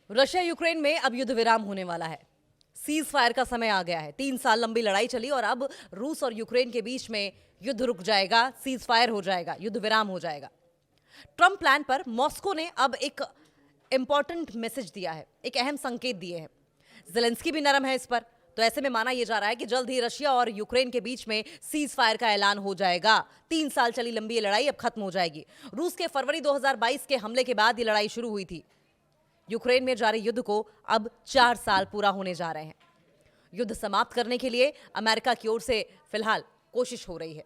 Russia Ukraine में अब युद्ध विराम होने वाला है। सीज फायर का समय आ गया है। 3 साल लंबी लड़ाई चली और अब रूस और यूक्रेन के बीच में युद्ध रुक जाएगा, सीज फायर हो जाएगा, युद्ध विराम हो जाएगा। ट्रंप प्लान पर मॉस्को ने अब एक इंपॉर्टेंट मैसेज दिया है, एक अहम संकेत दिए हैं। जेलेंस्की भी नरम है इस पर, तो ऐसे में माना यह जा रहा है कि जल्द ही रशिया और यूक्रेन के बीच में सीज फायर का ऐलान हो जाएगा। 3 साल चली लंबी ये लड़ाई अब खत्म हो जाएगी। रूस के फरवरी 2022 के हमले के बाद ये लड़ाई शुरू हुई थी। यूक्रेन में जारी युद्ध को अब 4 साल पूरा होने जा रहे हैं। युद्ध समाप्त करने के लिए अमेरिका की ओर से फिलहाल कोशिश हो रही है।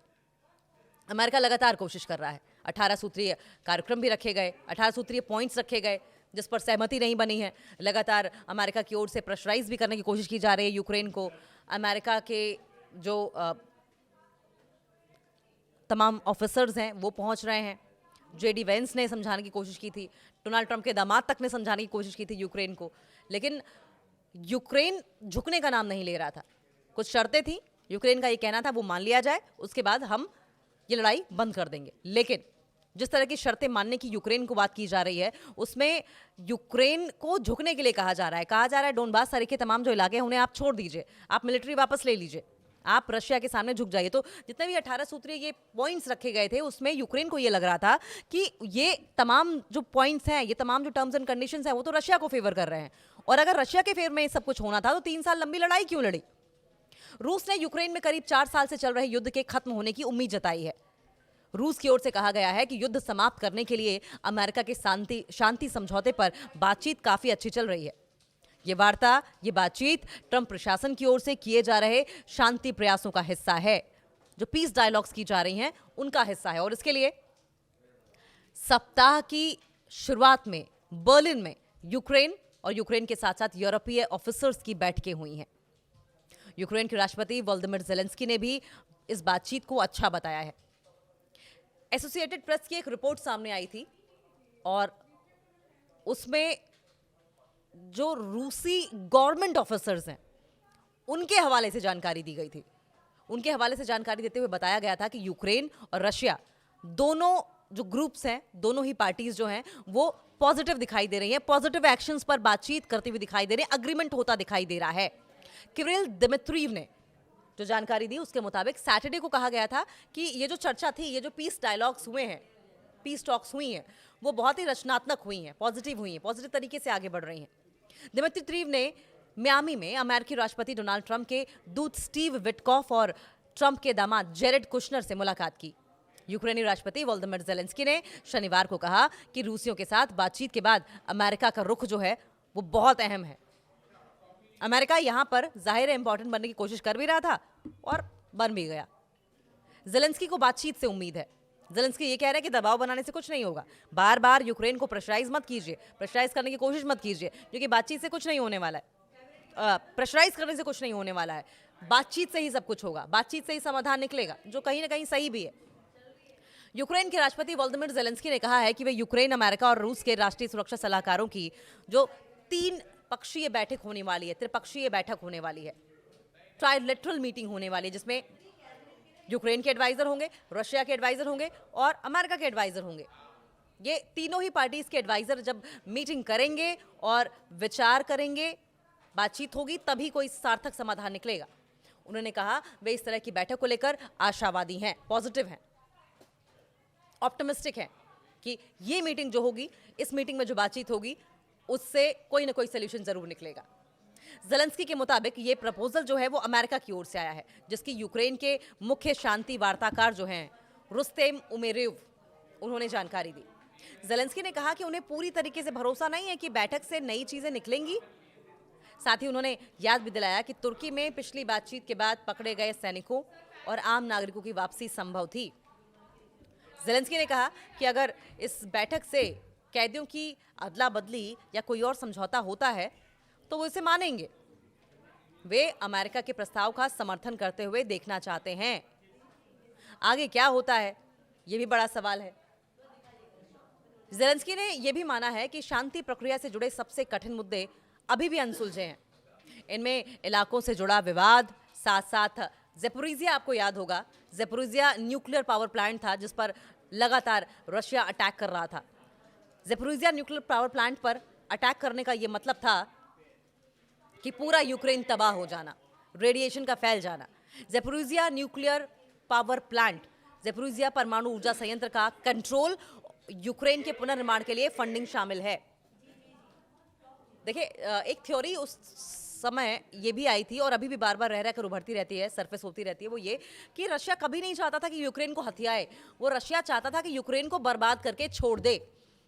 अमेरिका लगातार कोशिश कर रहा है। 18 सूत्रीय कार्यक्रम भी रखे गए, 18 सूत्रीय पॉइंट्स रखे गए जिस पर सहमति नहीं बनी है। लगातार अमेरिका की ओर से प्रेशराइज भी करने की कोशिश की जा रही है यूक्रेन को। अमेरिका के जो तमाम ऑफिसर्स हैं वो पहुंच रहे हैं। जेडी वेंस ने समझाने की कोशिश की थी, डोनाल्ड ट्रंप के दामाद तक ने समझाने की कोशिश की थी यूक्रेन को, लेकिन यूक्रेन झुकने का नाम नहीं ले रहा था। कुछ शर्तें थी, यूक्रेन का ये कहना था वो मान लिया जाए, उसके बाद हम ये लड़ाई बंद कर देंगे। लेकिन जिस तरह की शर्तें मानने की यूक्रेन को बात की जा रही है, उसमें यूक्रेन को झुकने के लिए कहा जा रहा है डोनबास तरह के तमाम जो इलाके हैं उन्हें आप छोड़ दीजिए, आप मिलिट्री वापस ले लीजिए, आप रशिया के सामने झुक जाइए। तो जितने भी 18 सूत्रीय ये पॉइंट्स रखे गए थे उसमें यूक्रेन को ये लग रहा था कि ये तमाम जो पॉइंट्स हैं, ये तमाम जो टर्म्स एंड कंडीशंस हैं वो तो रशिया को फेवर कर रहे हैं, और अगर रशिया के फेवर में ये सब कुछ होना था तो 3 साल लंबी लड़ाई क्यों लड़ी। रूस ने यूक्रेन में करीब 4 साल से चल रहे युद्ध के खत्म होने की उम्मीद जताई है। रूस की ओर से कहा गया है कि युद्ध समाप्त करने के लिए अमेरिका के शांति समझौते पर बातचीत काफी अच्छी चल रही है। ये वार्ता, ये बातचीत ट्रंप प्रशासन की ओर से किए जा रहे शांति प्रयासों का हिस्सा है, जो पीस डायलॉग्स की जा रही हैं उनका हिस्सा है। और इसके लिए सप्ताह की शुरुआत में बर्लिन में यूक्रेन और यूक्रेन के साथ साथ यूरोपीय ऑफिसर्स की बैठकें हुई हैं। यूक्रेन के राष्ट्रपति वोलोदिमीर ज़ेलेंस्की ने भी इस बातचीत को अच्छा बताया है। एसोसिएटेड प्रेस की एक रिपोर्ट सामने आई थी और उसमें जो रूसी गवर्नमेंट ऑफिसर्स हैं उनके हवाले से जानकारी दी गई थी। उनके हवाले से जानकारी देते हुए बताया गया था कि यूक्रेन और रशिया दोनों जो ग्रुप्स हैं, दोनों ही पार्टीज जो हैं वो पॉजिटिव दिखाई दे रही हैं, पॉजिटिव एक्शंस पर बातचीत करते हुए दिखाई दे रहे हैं, अग्रीमेंट होता दिखाई दे रहा है। किरिल दिमित्रीव ने जो जानकारी दी उसके मुताबिक सैटरडे को कहा गया था कि ये जो चर्चा थी, ये जो पीस डायलॉग्स हुए हैं, पीस टॉक्स हुई हैं, वो बहुत ही रचनात्मक हुई हैं, पॉजिटिव हुई हैं, पॉजिटिव तरीके से आगे बढ़ रही हैं। दिमित्रीव ने मियामी में अमेरिकी राष्ट्रपति डोनाल्ड ट्रंप के दूत स्टीव विटकॉफ और ट्रंप के दामाद जेरेड कुशनर से मुलाकात की। यूक्रेनी राष्ट्रपति वोलोदिमीर ज़ेलेंस्की ने शनिवार को कहा कि रूसियों के साथ बातचीत के बाद अमेरिका का रुख जो है वो बहुत अहम है। अमेरिका यहां पर जाहिर है इंपॉर्टेंट बनने की कोशिश कर भी रहा था और बन भी गया। ज़ेलेंस्की को बातचीत से उम्मीद है। ज़ेलेंस्की ये कह रहे हैं कि दबाव बनाने से कुछ नहीं होगा, बार बार यूक्रेन को प्रेशराइज मत कीजिए, प्रेशराइज करने की कोशिश मत कीजिए, क्योंकि बातचीत से कुछ नहीं होने वाला है, प्रेशराइज करने से कुछ नहीं होने वाला है, बातचीत से ही सब कुछ होगा, बातचीत से ही समाधान निकलेगा, जो कहीं ना कहीं सही भी है। यूक्रेन के राष्ट्रपति वोलोदिमीर ज़ेलेंस्की ने कहा है कि वे यूक्रेन, अमेरिका और रूस के राष्ट्रीय सुरक्षा सलाहकारों की जो 3 पक्षीय बैठक होने वाली है, त्रिपक्षीय बैठक होने वाली है, ट्राइलेटरल मीटिंग होने वाली है, जिसमें यूक्रेन के एडवाइजर होंगे, रशिया के एडवाइजर होंगे और अमेरिका के एडवाइजर होंगे। ये तीनों ही पार्टीज के एडवाइजर जब मीटिंग करेंगे और विचार करेंगे, बातचीत होगी, तभी कोई सार्थक समाधान निकलेगा। उन्होंने कहा वे इस तरह की बैठक को लेकर आशावादी हैं, पॉजिटिव हैं, ऑप्टिमिस्टिक हैं कि ये मीटिंग जो होगी, इस मीटिंग में जो बातचीत होगी उससे कोई ना कोई सोल्यूशन जरूर निकलेगा। ज़ेलेंस्की के मुताबिक ये प्रपोजल जो है वो अमेरिका की ओर से आया है, जिसकी यूक्रेन के मुख्य शांति वार्ताकार जो हैं रुस्तेम उमेरेव, उन्होंने जानकारी दी। ज़ेलेंस्की ने कहा कि उन्हें पूरी तरीके से भरोसा नहीं है कि बैठक से नई चीजें निकलेंगी। साथ ही उन्होंने याद भी दिलाया कि तुर्की में पिछली बातचीत के बाद पकड़े गए सैनिकों और आम नागरिकों की वापसी संभव थी। ज़ेलेंस्की ने कहा कि अगर इस बैठक से कैदियों की अदला बदली या कोई और समझौता होता है तो वो इसे मानेंगे। वे अमेरिका के प्रस्ताव का समर्थन करते हुए देखना चाहते हैं। आगे क्या होता है ये भी बड़ा सवाल है। ज़ेलेंस्की ने यह भी माना है कि शांति प्रक्रिया से जुड़े सबसे कठिन मुद्दे अभी भी अनसुलझे हैं। इनमें इलाकों से जुड़ा विवाद, साथ साथ ज़ेपोरिजिया, आपको याद होगा ज़ेपोरिजिया न्यूक्लियर पावर प्लांट था जिस पर लगातार रशिया अटैक कर रहा था। ज़ेपोरिजिया न्यूक्लियर पावर प्लांट पर अटैक करने का ये मतलब था कि पूरा यूक्रेन तबाह हो जाना, रेडिएशन का फैल जाना। Zaporizhzhia nuclear power plant, Zaporizhzhia परमाणु ऊर्जा संयंत्र का कंट्रोल, यूक्रेन के पुनर्निर्माण के लिए फंडिंग शामिल है। देखिए, एक थ्योरी उस समय ये भी आई थी और अभी भी बार बार रह कर उभरती रहती है, सरफेस होती रहती है, वो ये कि रशिया कभी नहीं चाहता था कि यूक्रेन को हथियाए। वो रशिया चाहता था कि यूक्रेन को बर्बाद करके छोड़ दे,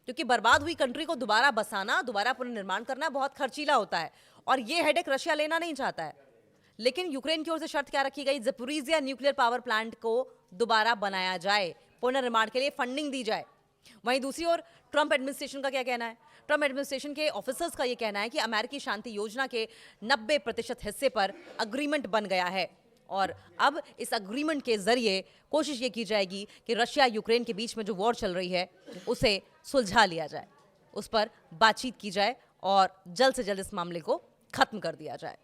क्योंकि बर्बाद हुई कंट्री को दोबारा बसाना, दोबारा पुनर्निर्माण करना बहुत खर्चीला होता है और ये हेडेक रशिया लेना नहीं चाहता है। लेकिन यूक्रेन की ओर से शर्त क्या रखी गई? ज़ैपोरिज़िया न्यूक्लियर पावर प्लांट को दोबारा बनाया जाए, पुनर्निर्माण के लिए फंडिंग दी जाए। वहीं दूसरी ओर ट्रंप एडमिनिस्ट्रेशन का क्या कहना है? ट्रंप एडमिनिस्ट्रेशन के ऑफिसर्स का यह कहना है कि अमेरिकी शांति योजना के 90% हिस्से पर अग्रीमेंट बन गया है और अब इस अग्रीमेंट के जरिए कोशिश ये की जाएगी कि रशिया यूक्रेन के बीच में जो वॉर चल रही है उसे सुलझा लिया जाए, उस पर बातचीत की जाए और जल्द से जल्द इस मामले को खत्म कर दिया जाए।